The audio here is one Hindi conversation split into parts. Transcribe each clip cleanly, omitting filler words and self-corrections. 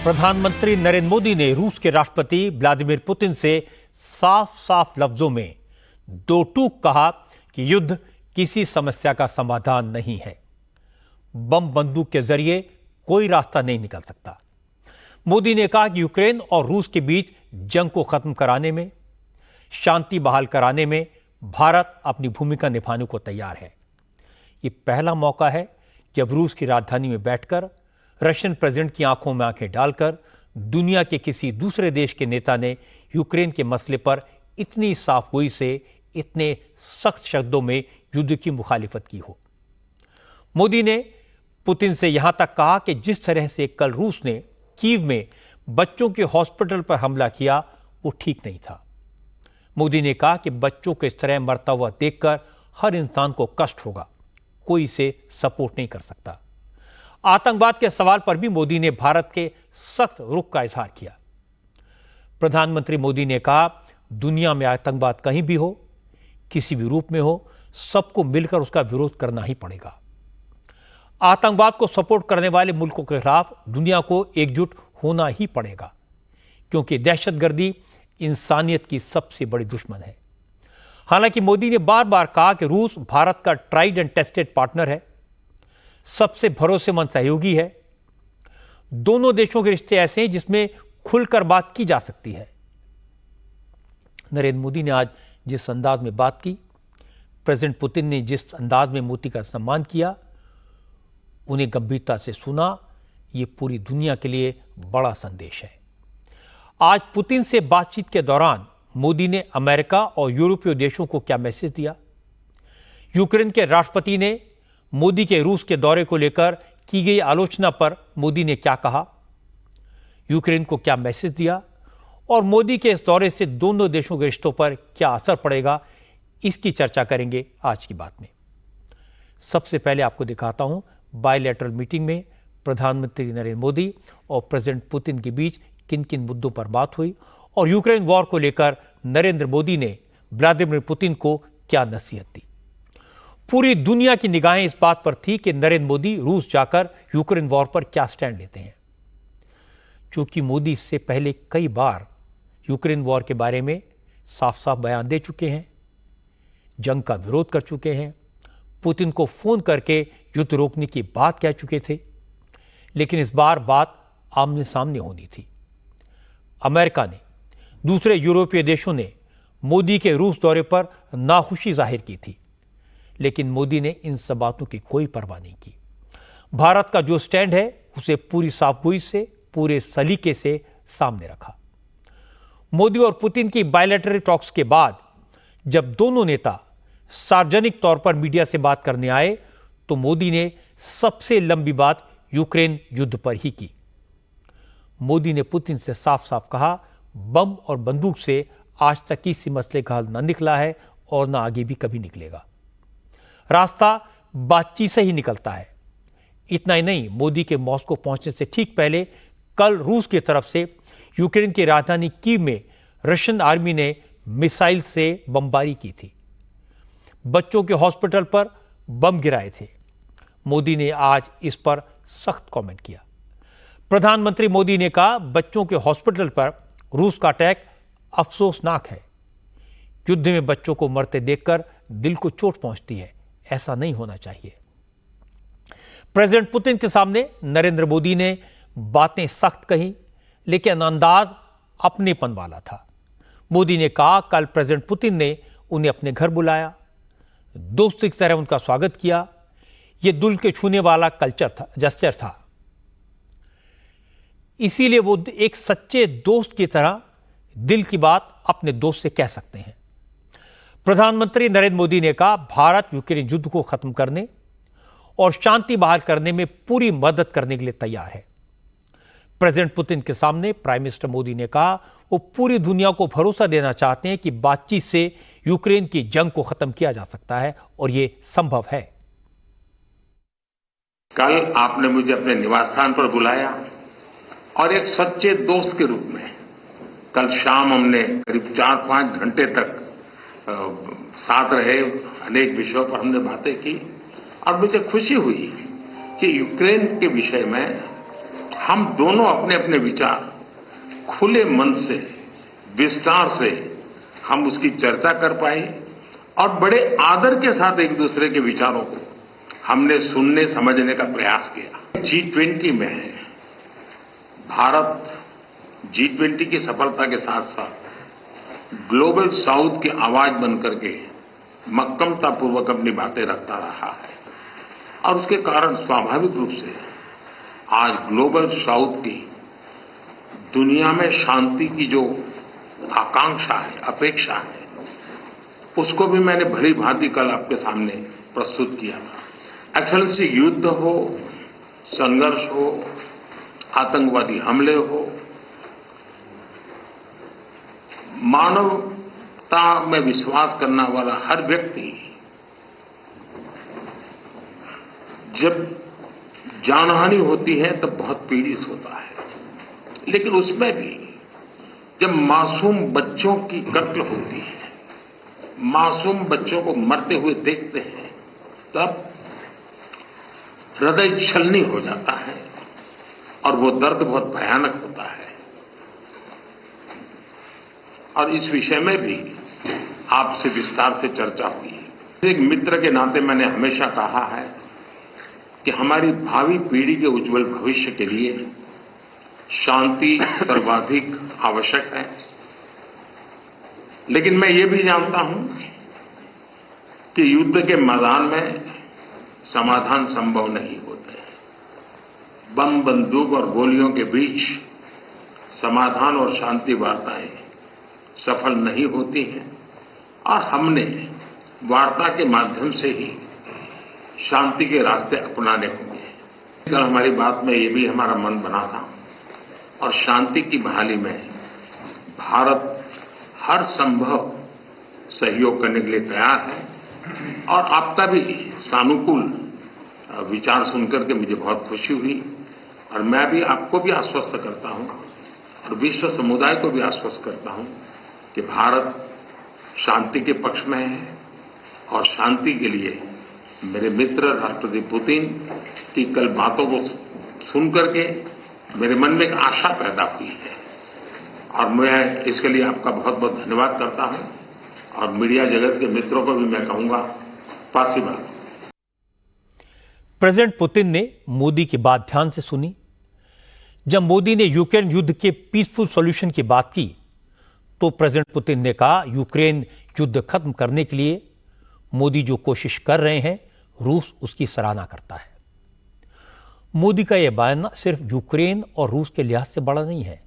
प्रधानमंत्री नरेंद्र मोदी ने रूस के राष्ट्रपति व्लादिमीर पुतिन से साफ साफ लफ्जों में दो टूक कहा कि युद्ध किसी समस्या का समाधान नहीं है। बम बंदूक के जरिए कोई रास्ता नहीं निकल सकता। मोदी ने कहा कि यूक्रेन और रूस के बीच जंग को खत्म कराने में, शांति बहाल कराने में भारत अपनी भूमिका निभाने को तैयार है। यह पहला मौका है जब रूस की राजधानी में बैठकर रशियन प्रेसिडेंट की आंखों में आंखें डालकर दुनिया के किसी दूसरे देश के नेता ने यूक्रेन के मसले पर इतनी साफगोई से, इतने सख्त शब्दों में युद्ध की मुखालिफत की हो। मोदी ने पुतिन से यहां तक कहा कि जिस तरह से कल रूस ने कीव में बच्चों के हॉस्पिटल पर हमला किया वो ठीक नहीं था। मोदी ने कहा कि बच्चों को इस तरह मरता हुआ देखकर हर इंसान को कष्ट होगा, कोई इसे सपोर्ट नहीं कर सकता। आतंकवाद के सवाल पर भी मोदी ने भारत के सख्त रुख का इजहार किया। प्रधानमंत्री मोदी ने कहा, दुनिया में आतंकवाद कहीं भी हो, किसी भी रूप में हो, सबको मिलकर उसका विरोध करना ही पड़ेगा। आतंकवाद को सपोर्ट करने वाले मुल्कों के खिलाफ दुनिया को एकजुट होना ही पड़ेगा, क्योंकि दहशतगर्दी इंसानियत की सबसे बड़ी दुश्मन है। हालांकि मोदी ने बार बार कहा कि रूस भारत का ट्राइड एंड टेस्टेड पार्टनर है, सबसे भरोसेमंद सहयोगी है। दोनों देशों के रिश्ते ऐसे हैं जिसमें खुलकर बात की जा सकती है। नरेंद्र मोदी ने आज जिस अंदाज में बात की, प्रेसिडेंट पुतिन ने जिस अंदाज में मोदी का सम्मान किया, उन्हें गंभीरता से सुना, यह पूरी दुनिया के लिए बड़ा संदेश है। आज पुतिन से बातचीत के दौरान मोदी ने अमेरिका और यूरोपीय देशों को क्या मैसेज दिया? यूक्रेन के राष्ट्रपति ने मोदी के रूस के दौरे को लेकर की गई आलोचना पर मोदी ने क्या कहा? यूक्रेन को क्या मैसेज दिया? और मोदी के इस दौरे से दोनों देशों के रिश्तों पर क्या असर पड़ेगा, इसकी चर्चा करेंगे आज की बात में। सबसे पहले आपको दिखाता हूं बायलैटरल मीटिंग में प्रधानमंत्री नरेंद्र मोदी और प्रेसिडेंट पुतिन के बीच किन किन मुद्दों पर बात हुई और यूक्रेन वॉर को लेकर नरेंद्र मोदी ने व्लादिमीर पुतिन को क्या नसीहत दी। पूरी दुनिया की निगाहें इस बात पर थी कि नरेंद्र मोदी रूस जाकर यूक्रेन वॉर पर क्या स्टैंड लेते हैं। क्योंकि मोदी इससे पहले कई बार यूक्रेन वॉर के बारे में साफ साफ बयान दे चुके हैं, जंग का विरोध कर चुके हैं, पुतिन को फोन करके युद्ध रोकने की बात कह चुके थे। लेकिन इस बार बात आमने सामने होनी थी। अमेरिका ने, दूसरे यूरोपीय देशों ने मोदी के रूस दौरे पर नाखुशी जाहिर की थी, लेकिन मोदी ने इन सब बातों की कोई परवाह नहीं की। भारत का जो स्टैंड है उसे पूरी साफगोई से, पूरे सलीके से सामने रखा। मोदी और पुतिन की बायलैटरल टॉक्स के बाद जब दोनों नेता सार्वजनिक तौर पर मीडिया से बात करने आए तो मोदी ने सबसे लंबी बात यूक्रेन युद्ध पर ही की। मोदी ने पुतिन से साफ साफ कहा, बम और बंदूक से आज तक किसी मसले का हल न निकला है और न आगे भी कभी निकलेगा। रास्ता बातचीत से ही निकलता है। इतना ही नहीं, मोदी के मॉस्को पहुंचने से ठीक पहले कल रूस की तरफ से यूक्रेन की राजधानी कीव में रशियन आर्मी ने मिसाइल से बमबारी की थी। बच्चों के हॉस्पिटल पर बम गिराए थे। मोदी ने आज इस पर सख्त कमेंट किया। प्रधानमंत्री मोदी ने कहा, बच्चों के हॉस्पिटल पर रूस का अटैक अफसोसनाक है। युद्ध में बच्चों को मरते देखकर दिल को चोट पहुंचती है, ऐसा नहीं होना चाहिए। प्रेसिडेंट पुतिन के सामने नरेंद्र मोदी ने बातें सख्त कही, लेकिन अंदाज अपनेपन वाला था। मोदी ने कहा, कल प्रेसिडेंट पुतिन ने उन्हें अपने घर बुलाया, दोस्त की तरह उनका स्वागत किया। यह दिल के छूने वाला जेस्चर था। इसीलिए वो एक सच्चे दोस्त की तरह दिल की बात अपने दोस्त से कह सकते हैं। प्रधानमंत्री नरेंद्र मोदी ने कहा, भारत यूक्रेन युद्ध को खत्म करने और शांति बहाल करने में पूरी मदद करने के लिए तैयार है। प्रेसिडेंट पुतिन के सामने प्राइम मिनिस्टर मोदी ने कहा, वो पूरी दुनिया को भरोसा देना चाहते हैं कि बातचीत से यूक्रेन की जंग को खत्म किया जा सकता है और यह संभव है। कल आपने मुझे अपने निवास स्थान पर बुलाया और एक सच्चे दोस्त के रूप में कल शाम हमने करीब 4-5 घंटे तक साथ रहे। अनेक विषयों पर हमने बातें की और मुझे खुशी हुई कि यूक्रेन के विषय में हम दोनों अपने अपने विचार खुले मन से, विस्तार से हम उसकी चर्चा कर पाए और बड़े आदर के साथ एक दूसरे के विचारों को हमने सुनने समझने का प्रयास किया। G20 में भारत G20 की सफलता के साथ साथ ग्लोबल साउथ की आवाज बनकर के मक्कमतापूर्वक अपनी बातें रखता रहा है और उसके कारण स्वाभाविक रूप से आज ग्लोबल साउथ की दुनिया में शांति की जो आकांक्षा है, अपेक्षा है, उसको भी मैंने भली भांति कल आपके सामने प्रस्तुत किया था। एक्सेलेंसी, युद्ध हो, संघर्ष हो, आतंकवादी हमले हो, मानवता में विश्वास करने वाला हर व्यक्ति जब जानहानि होती है तब बहुत पीड़ित होता है, लेकिन उसमें भी जब मासूम बच्चों की कत्ल होती है, मासूम बच्चों को मरते हुए देखते हैं, तब हृदय छलनी हो जाता है और वो दर्द बहुत भयानक होता है। और इस विषय में भी आपसे विस्तार से चर्चा हुई है। एक मित्र के नाते मैंने हमेशा कहा है कि हमारी भावी पीढ़ी के उज्जवल भविष्य के लिए शांति सर्वाधिक आवश्यक है, लेकिन मैं ये भी जानता हूं कि युद्ध के मैदान में समाधान संभव नहीं होते। बम, बंदूक और गोलियों के बीच समाधान और शांति वार्ताएं सफल नहीं होती हैं और हमने वार्ता के माध्यम से ही शांति के रास्ते अपनाने होंगे। कल हमारी बात में ये भी हमारा मन बना था और शांति की बहाली में भारत हर संभव सहयोग करने के लिए तैयार है और आपका भी सानुकूल विचार सुनकर के मुझे बहुत खुशी हुई और मैं भी आपको भी आश्वस्त करता हूं और विश्व समुदाय को भी आश्वस्त करता हूं कि भारत शांति के पक्ष में है और शांति के लिए मेरे मित्र राष्ट्रपति पुतिन की कल बातों को सुनकर के मेरे मन में एक आशा पैदा हुई है और मैं इसके लिए आपका बहुत बहुत धन्यवाद करता हूं और मीडिया जगत के मित्रों को भी मैं कहूंगा, पासीबाल। प्रेसिडेंट पुतिन ने मोदी की बात ध्यान से सुनी। जब मोदी ने यूक्रेन युद्ध के पीसफुल सॉल्यूशन की बात की तो प्रेसिडेंट पुतिन ने कहा, यूक्रेन युद्ध खत्म करने के लिए मोदी जो कोशिश कर रहे हैं, रूस उसकी सराहना करता है। मोदी का यह बयान सिर्फ यूक्रेन और रूस के लिहाज से बड़ा नहीं है।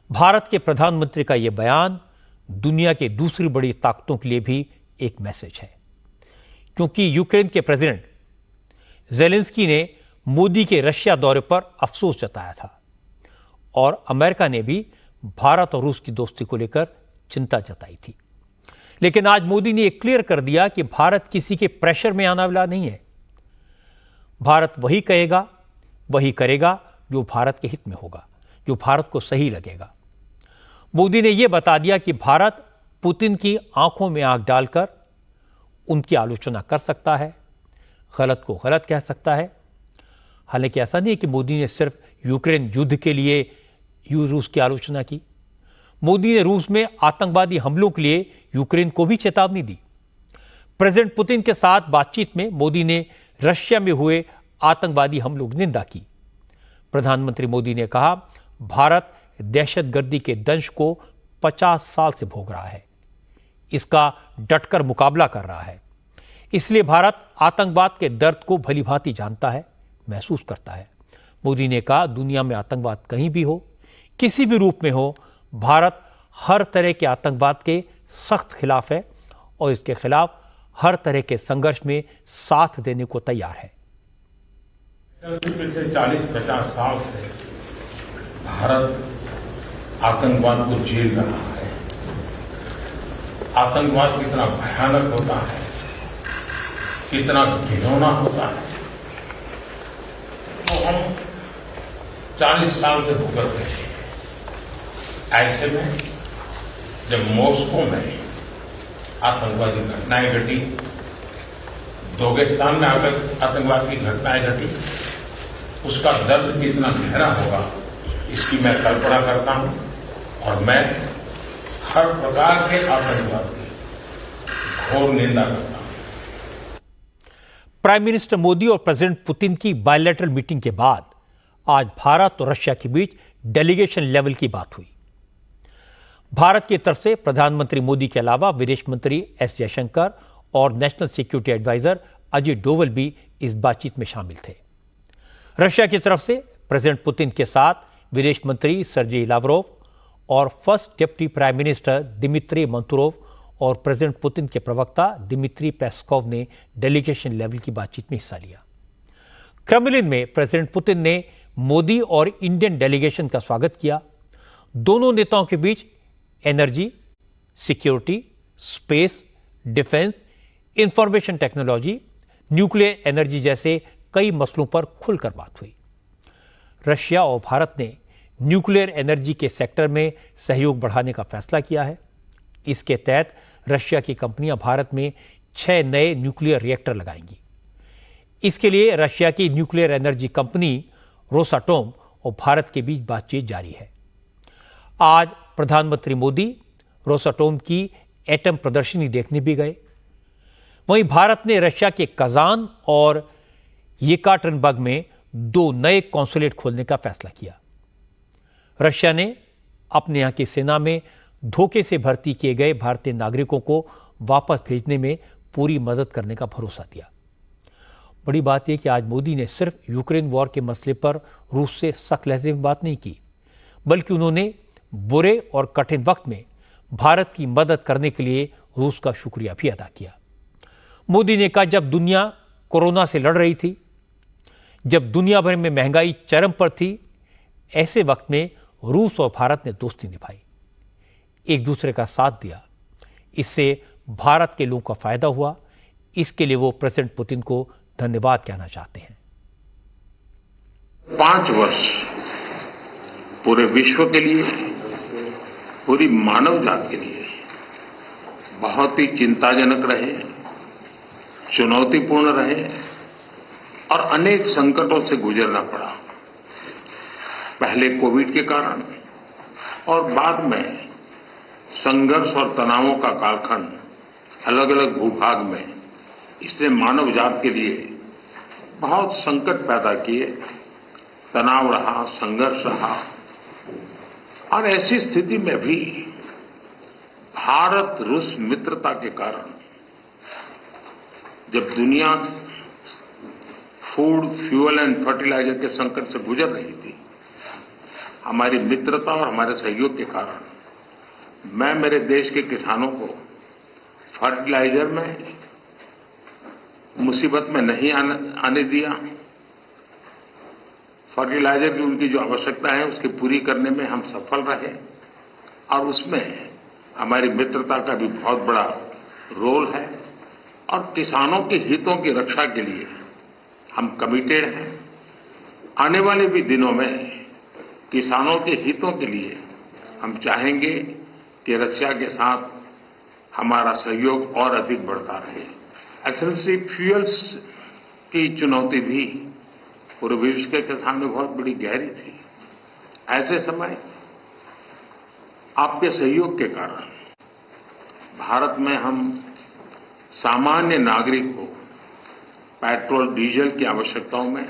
भारत के प्रधानमंत्री का यह बयान दुनिया के दूसरी बड़ी ताकतों के लिए भी एक मैसेज है, क्योंकि यूक्रेन के प्रेसिडेंट ज़ेलेंस्की ने मोदी के रशिया दौरे पर अफसोस जताया था और अमेरिका ने भी भारत और रूस की दोस्ती को लेकर चिंता जताई थी। लेकिन आज मोदी ने यह क्लियर कर दिया कि भारत किसी के प्रेशर में आने वाला नहीं है। भारत वही कहेगा, वही करेगा जो भारत के हित में होगा, जो भारत को सही लगेगा। मोदी ने यह बता दिया कि भारत पुतिन की आंखों में आंख डालकर उनकी आलोचना कर सकता है, गलत को गलत कह सकता है। हालांकि ऐसा नहीं है कि मोदी ने सिर्फ यूक्रेन युद्ध के लिए रूस की आलोचना की। मोदी ने रूस में आतंकवादी हमलों के लिए यूक्रेन को भी चेतावनी दी। प्रेसिडेंट पुतिन के साथ बातचीत में मोदी ने रशिया में हुए आतंकवादी हमलों की निंदा की। प्रधानमंत्री मोदी ने कहा, भारत दहशतगर्दी के दंश को 50 साल से भोग रहा है, इसका डटकर मुकाबला कर रहा है। इसलिए भारत आतंकवाद के दर्द को भलीभांति जानता है, महसूस करता है। मोदी ने कहा, दुनिया में आतंकवाद कहीं भी हो, किसी भी रूप में हो, भारत हर तरह के आतंकवाद के सख्त खिलाफ है और इसके खिलाफ हर तरह के संघर्ष में साथ देने को तैयार है। पिछले 40-50 साल से भारत आतंकवाद को झेल रहा है। आतंकवाद कितना भयानक होता है, कितना घिनौना होता है, तो हम 40 साल से भुगत रहे हैं। ऐसे में जब मॉस्को में आतंकवादी घटनाएं घटी, दोगेस्तान में आतंकवाद की घटनाएं घटी, उसका दर्द कितना गहरा होगा इसकी मैं कल्पना करता हूं और मैं हर प्रकार के आतंकवाद की घोर निंदा करता हूं। प्राइम मिनिस्टर मोदी और प्रेसिडेंट पुतिन की बायलैटरल मीटिंग के बाद आज भारत और रशिया के बीच डेलीगेशन लेवल की बात हुई। भारत की तरफ से प्रधानमंत्री मोदी के अलावा विदेश मंत्री एस जयशंकर और national security adviser Ajay Doval भी इस बातचीत में शामिल थे। रशिया की तरफ से प्रेसिडेंट पुतिन के साथ विदेश मंत्री सर्जेई लावरोव और first deputy prime minister Dmitry Manturov और प्रेसिडेंट पुतिन के प्रवक्ता दिमित्री पेस्कोव ने डेलीगेशन लेवल की बातचीत में हिस्सा लिया। क्रेमलिन में प्रेसिडेंट पुतिन ने मोदी और इंडियन डेलीगेशन का स्वागत किया। दोनों नेताओं के बीच energy, security, space, defence, information technology, nuclear energy जैसे कई मसलों पर खुलकर बात हुई। रशिया और भारत ने न्यूक्लियर एनर्जी के सेक्टर में सहयोग बढ़ाने का फैसला किया है। इसके तहत रशिया की कंपनियां भारत में 6 नए न्यूक्लियर रिएक्टर लगाएंगी। इसके लिए रशिया की न्यूक्लियर एनर्जी कंपनी रोसाटोम और भारत के बीच बातचीत जारी है। आज प्रधानमंत्री मोदी रोसाटोम की एटम प्रदर्शनी देखने भी गए। वहीं भारत ने रशिया के कजान और येकाटरिनबर्ग में 2 नए कॉन्सुलेट खोलने का फैसला किया। रशिया ने अपने यहां की सेना में धोखे से भर्ती किए गए भारतीय नागरिकों को वापस भेजने में पूरी मदद करने का भरोसा दिया। बड़ी बात यह कि आज मोदी ने सिर्फ यूक्रेन वॉर के मसले पर रूस से सख्त लहजे में बात नहीं की, बल्कि उन्होंने बुरे और कठिन वक्त में भारत की मदद करने के लिए रूस का शुक्रिया भी अदा किया। मोदी ने कहा, जब दुनिया कोरोना से लड़ रही थी, जब दुनिया भर में महंगाई चरम पर थी, ऐसे वक्त में रूस और भारत ने दोस्ती निभाई, एक दूसरे का साथ दिया। इससे भारत के लोगों का फायदा हुआ। इसके लिए वो प्रेसिडेंट पुतिन को धन्यवाद कहना चाहते हैं। 5 वर्ष पूरे विश्व के लिए, पूरी मानव जाति के लिए बहुत ही चिंताजनक रहे, चुनौतीपूर्ण रहे और अनेक संकटों से गुजरना पड़ा। पहले कोविड के कारण और बाद में संघर्ष और तनावों का कालखंड अलग अलग भूभाग में, इसने मानव जात के लिए बहुत संकट पैदा किए। तनाव रहा, संघर्ष रहा और ऐसी स्थिति में भी भारत रूस मित्रता के कारण जब दुनिया फूड, फ्यूल एंड फर्टिलाइजर के संकट से गुजर रही थी, हमारी मित्रता और हमारे सहयोग के कारण मैं मेरे देश के किसानों को फर्टिलाइजर में मुसीबत में नहीं आने दिया। फर्टिलाइजर की उनकी जो आवश्यकता है उसकी पूरी करने में हम सफल रहे और उसमें हमारी मित्रता का भी बहुत बड़ा रोल है और किसानों के हितों की रक्षा के लिए हम कमिटेड हैं। आने वाले भी दिनों में किसानों के हितों के लिए हम चाहेंगे कि रशिया के साथ हमारा सहयोग और अधिक बढ़ता रहे। एक्सेलेंसी, फ्यूल्स की चुनौती भी पूरे विश्व के सामने बहुत बड़ी गहरी थी। ऐसे समय आपके सहयोग के कारण भारत में हम सामान्य नागरिक को पेट्रोल, डीजल की आवश्यकताओं में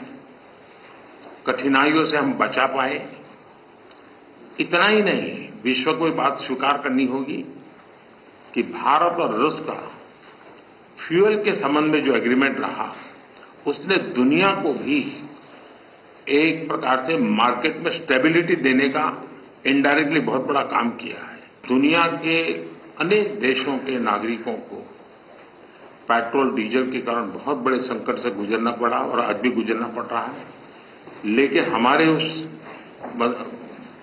कठिनाइयों से हम बचा पाए। इतना ही नहीं, विश्व को ये बात स्वीकार करनी होगी कि भारत और रूस का फ्यूल के संबंध में जो एग्रीमेंट रहा, उसने दुनिया को भी एक प्रकार से मार्केट में स्टेबिलिटी देने का इनडायरेक्टली बहुत बड़ा काम किया है। दुनिया के अनेक देशों के नागरिकों को पेट्रोल, डीजल के कारण बहुत बड़े संकट से गुजरना पड़ा और आज भी गुजरना पड़ रहा है, लेकिन हमारे उस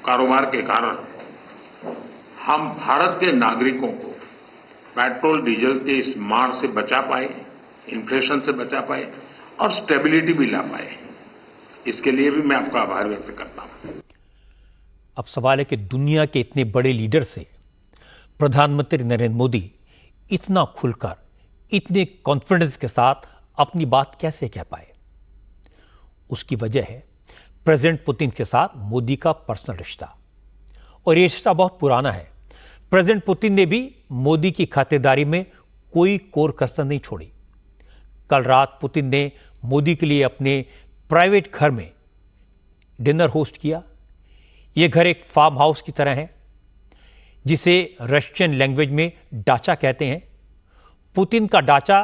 कारोबार के कारण हम भारत के नागरिकों को पेट्रोल, डीजल के इस मार से बचा पाए, इन्फ्लेशन से बचा पाए और स्टेबिलिटी भी ला पाए। इसके लिए भी मैं आपका आभार व्यक्त करता हूं। अब सवाल है कि दुनिया के इतने बड़े लीडर से प्रधानमंत्री नरेंद्र मोदी इतना खुलकर, इतने कॉन्फिडेंस के साथ अपनी बात कैसे कह पाए। उसकी वजह है प्रेसिडेंट पुतिन के साथ मोदी का पर्सनल रिश्ता, और ये रिश्ता बहुत पुराना है। प्रेसिडेंट पुतिन ने भी मोदी की खातिरदारी में कोई कोर कसर नहीं छोड़ी। कल रात पुतिन ने मोदी के लिए अपने प्राइवेट घर में डिनर होस्ट किया। यह घर एक फार्म हाउस की तरह है, जिसे रशियन लैंग्वेज में डाचा कहते हैं। पुतिन का डाचा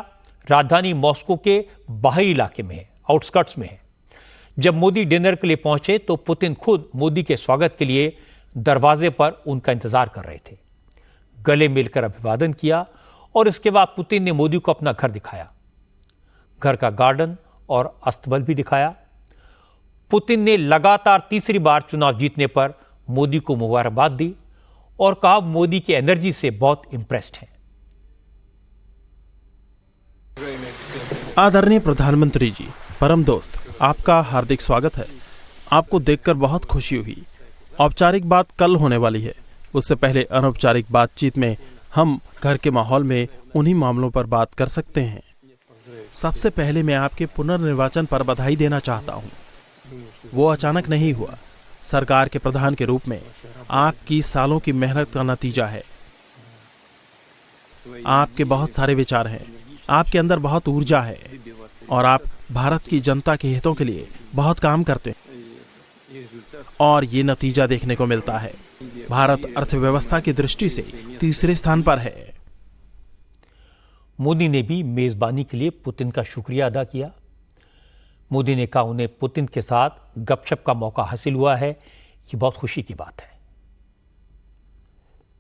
राजधानी मॉस्को के बाहरी इलाके में है, आउटस्कर्ट्स में है। जब मोदी डिनर के लिए पहुंचे तो पुतिन खुद मोदी के स्वागत के लिए दरवाजे पर उनका इंतजार कर रहे थे। गले मिलकर अभिवादन किया और इसके बाद पुतिन ने मोदी को अपना घर दिखाया, घर का गार्डन और अस्तबल भी दिखाया। पुतिन ने लगातार तीसरी बार चुनाव जीतने पर मोदी को मुबारकबाद दी और कहा मोदी की एनर्जी से बहुत इंप्रेस्ड हैं। आदरणीय प्रधानमंत्री जी, परम दोस्त, आपका हार्दिक स्वागत है। आपको देखकर बहुत खुशी हुई। औपचारिक बात कल होने वाली है, उससे पहले अनौपचारिक बातचीत में हम घर के माहौल में उन्हीं मामलों पर बात कर सकते हैं। सबसे पहले मैं आपके पुनर्निर्वाचन पर बधाई देना चाहता हूं। वो अचानक नहीं हुआ, सरकार के प्रधान के रूप में आपकी सालों की मेहनत का नतीजा है। आपके बहुत सारे विचार हैं, आपके अंदर बहुत ऊर्जा है और आप भारत की जनता के हितों के लिए बहुत काम करते हैं और ये नतीजा देखने को मिलता है। भारत अर्थव्यवस्था की दृष्टि से तीसरे स्थान पर है। मोदी ने भी मेजबानी के लिए पुतिन का शुक्रिया अदा किया। मोदी ने कहा उन्हें पुतिन के साथ गपशप का मौका हासिल हुआ है, ये बहुत खुशी की बात है।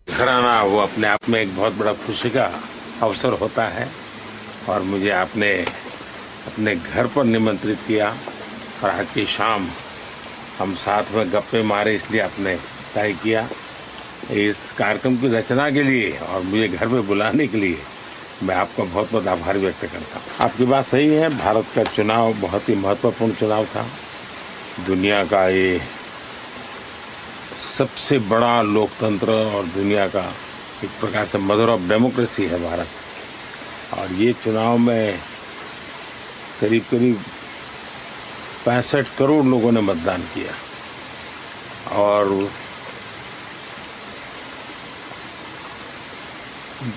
घर आना वो अपने आप में एक बहुत बड़ा खुशी का अवसर होता है और मुझे आपने अपने घर पर निमंत्रित किया और आज की शाम हम साथ में गप्पे मारे, इसलिए आपने तय किया। इस कार्यक्रम की रचना के लिए और मुझे घर पे बुलाने के लिए मैं आपका बहुत बहुत आभार व्यक्त करता हूँ। आपकी बात सही है, भारत का चुनाव बहुत ही महत्वपूर्ण चुनाव था। दुनिया का ये सबसे बड़ा लोकतंत्र और दुनिया का एक प्रकार से मदर ऑफ डेमोक्रेसी है भारत, और ये चुनाव में करीब करीब 65 करोड़ लोगों ने मतदान किया और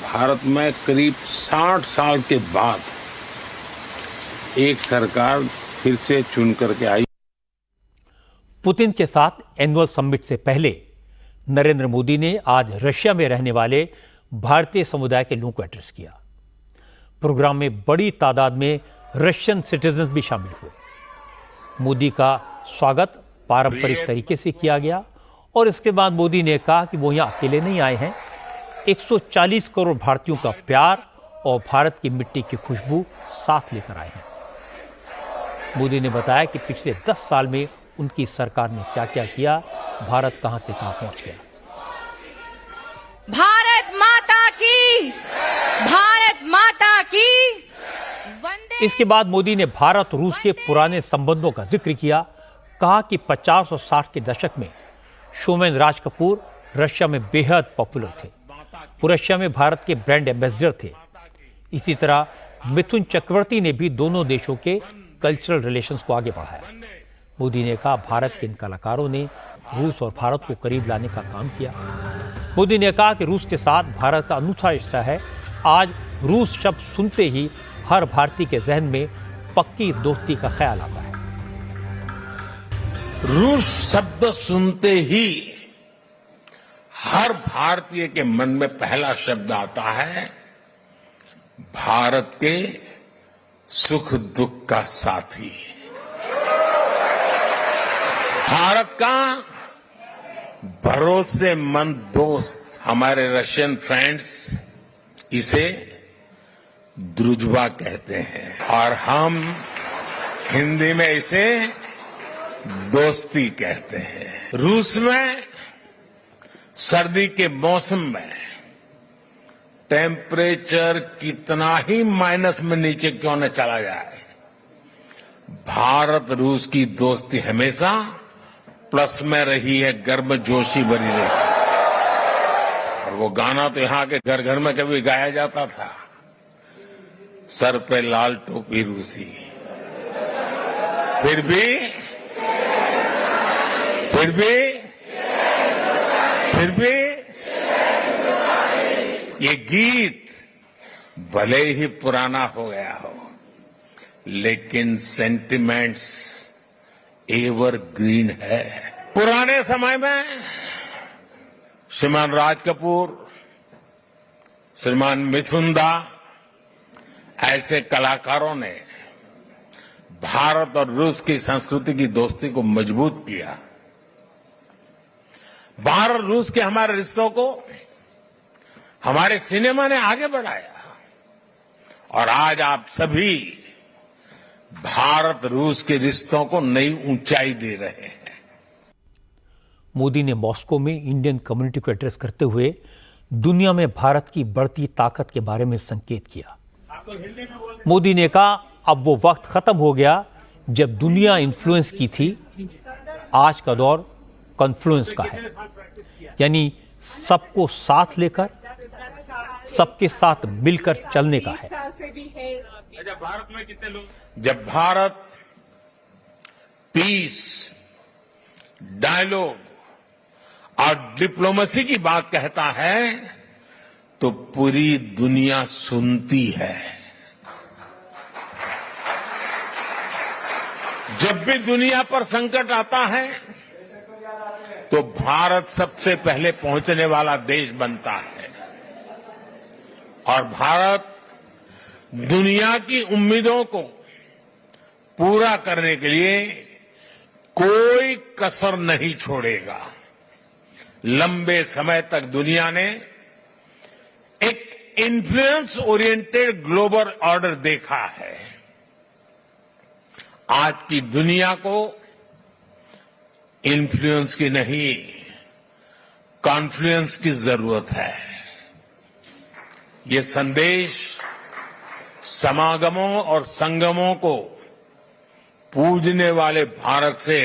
भारत में करीब 60 साल के बाद एक सरकार फिर से चुन करके आई। पुतिन के साथ एनुअल समिट से पहले नरेंद्र मोदी ने आज रशिया में रहने वाले भारतीय समुदाय के लोगों को एड्रेस किया। प्रोग्राम में बड़ी तादाद में रशियन सिटीजन भी शामिल हुए। मोदी का स्वागत पारंपरिक तरीके से किया गया और इसके बाद मोदी ने कहा कि वो यहां अकेले नहीं आए हैं। 140 करोड़ भारतीयों का प्यार और भारत की मिट्टी की खुशबू साथ लेकर आए हैं। मोदी ने बताया कि पिछले 10 साल में उनकी सरकार ने क्या क्या किया, भारत कहां से कहां पहुंच गया। भारत माता की, भारत माता की वंदे। इसके बाद मोदी ने भारत रूस के पुराने संबंधों का जिक्र किया। कहा कि 50 और 60 के दशक में शोमैन राज कपूर रशिया में बेहद पॉपुलर थे। वो रशिया में भारत के ब्रांड एम्बेसडर थे। इसी तरह मिथुन चक्रवर्ती ने भी दोनों देशों के कल्चरल रिलेशंस को आगे बढ़ाया। मोदी ने कहा भारत के इन कलाकारों ने रूस और भारत को करीब लाने का काम किया। मोदी ने कहा कि रूस के साथ भारत का अनूठा रिश्ता है। आज रूस शब्द सुनते ही हर भारतीय के जहन में पक्की दोस्ती का ख्याल आता है। रूस शब्द सुनते ही हर भारतीय के मन में पहला शब्द आता है भारत के सुख दुख का साथी, भारत का भरोसेमंद दोस्त। हमारे रशियन फ्रेंड्स इसे द्रुजबा कहते हैं और हम हिंदी में इसे दोस्ती कहते हैं। रूस में सर्दी के मौसम में टेम्परेचर कितना ही माइनस में नीचे क्यों न चला जाए, भारत रूस की दोस्ती हमेशा प्लस में रही है, गर्मजोशी बनी रही है। और वो गाना तो यहाँ के घर घर में कभी गाया जाता था, सर पे लाल टोपी रूसी, फिर भी फिर भी ये गीत भले ही पुराना हो गया हो, लेकिन सेंटिमेंट्स एवरग्रीन है। पुराने समय में श्रीमान राज कपूर, श्रीमान मिथुन दा, ऐसे कलाकारों ने भारत और रूस की संस्कृति की दोस्ती को मजबूत किया। भारत रूस के हमारे रिश्तों को हमारे सिनेमा ने आगे बढ़ाया और आज आप सभी भारत रूस के रिश्तों को नई ऊंचाई दे रहे हैं। मोदी ने मॉस्को में इंडियन कम्युनिटी को एड्रेस करते हुए दुनिया में भारत की बढ़ती ताकत के बारे में संकेत किया। मोदी ने कहा, अब वो वक्त खत्म हो गया जब दुनिया इन्फ्लुएंस की थी, आज का दौर कॉन्फ्लुएंस का है, यानी सबको साथ लेकर सबके साथ मिलकर चलने का है। जब भारत पीस, डायलॉग और डिप्लोमेसी की बात कहता है तो पूरी दुनिया सुनती है। जब भी दुनिया पर संकट आता है तो भारत सबसे पहले पहुंचने वाला देश बनता है और भारत दुनिया की उम्मीदों को पूरा करने के लिए कोई कसर नहीं छोड़ेगा। लंबे समय तक दुनिया ने एक इन्फ्लुएंस ओरिएंटेड ग्लोबल ऑर्डर देखा है। आज की दुनिया को इन्फ्लुएंस की नहीं, कॉन्फ्लुएंस की जरूरत है। ये संदेश समागमों और संगमों को पूजने वाले भारत से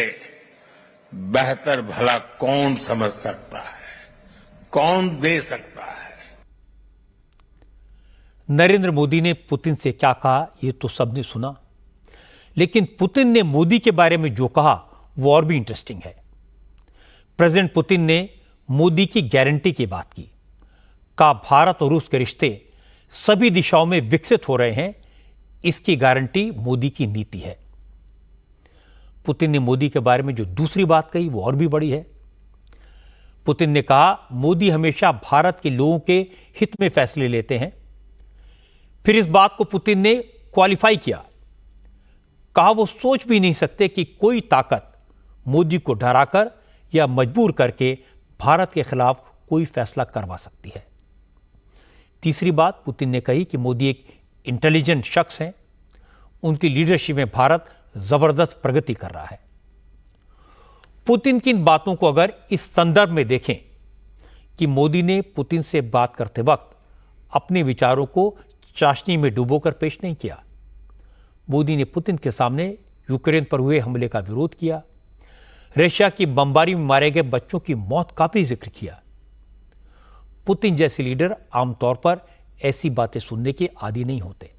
बेहतर भला कौन समझ सकता है, कौन दे सकता है। नरेंद्र मोदी ने पुतिन से क्या कहा, यह तो सबने सुना, लेकिन पुतिन ने मोदी के बारे में जो कहा वो और भी इंटरेस्टिंग है। प्रेसिडेंट पुतिन ने मोदी की गारंटी की बात की। कहा, भारत और रूस के रिश्ते सभी दिशाओं में विकसित हो रहे हैं, इसकी गारंटी मोदी की नीति है। पुतिन ने मोदी के बारे में जो दूसरी बात कही वो और भी बड़ी है। पुतिन ने कहा, मोदी हमेशा भारत के लोगों के हित में फैसले लेते हैं। फिर इस बात को पुतिन ने क्वालिफाई किया। कहा, वो सोच भी नहीं सकते कि कोई ताकत मोदी को डराकर या मजबूर करके भारत के खिलाफ कोई फैसला करवा सकती है। तीसरी बात पुतिन ने कही कि मोदी एक इंटेलिजेंट शख्स हैं, उनकी लीडरशिप में भारत जबरदस्त प्रगति कर रहा है। पुतिन की इन बातों को अगर इस संदर्भ में देखें कि मोदी ने पुतिन से बात करते वक्त अपने विचारों को चाशनी में डुबोकर पेश नहीं किया। मोदी ने पुतिन के सामने यूक्रेन पर हुए हमले का विरोध किया, रशिया की बमबारी में मारे गए बच्चों की मौत का भी जिक्र किया। पुतिन जैसे लीडर आमतौर पर ऐसी बातें सुनने के आदी नहीं होते।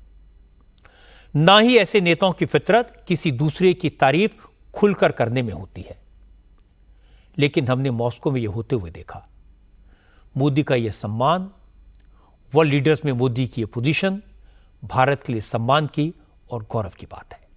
ना ही ऐसे नेताओं की फितरत किसी दूसरे की तारीफ खुलकर करने में होती है। लेकिन हमने मॉस्को में यह होते हुए देखा। मोदी का यह सम्मान, वर्ल्ड लीडर्स में मोदी की यह पोजीशन भारत के लिए सम्मान की और गौरव की बात है।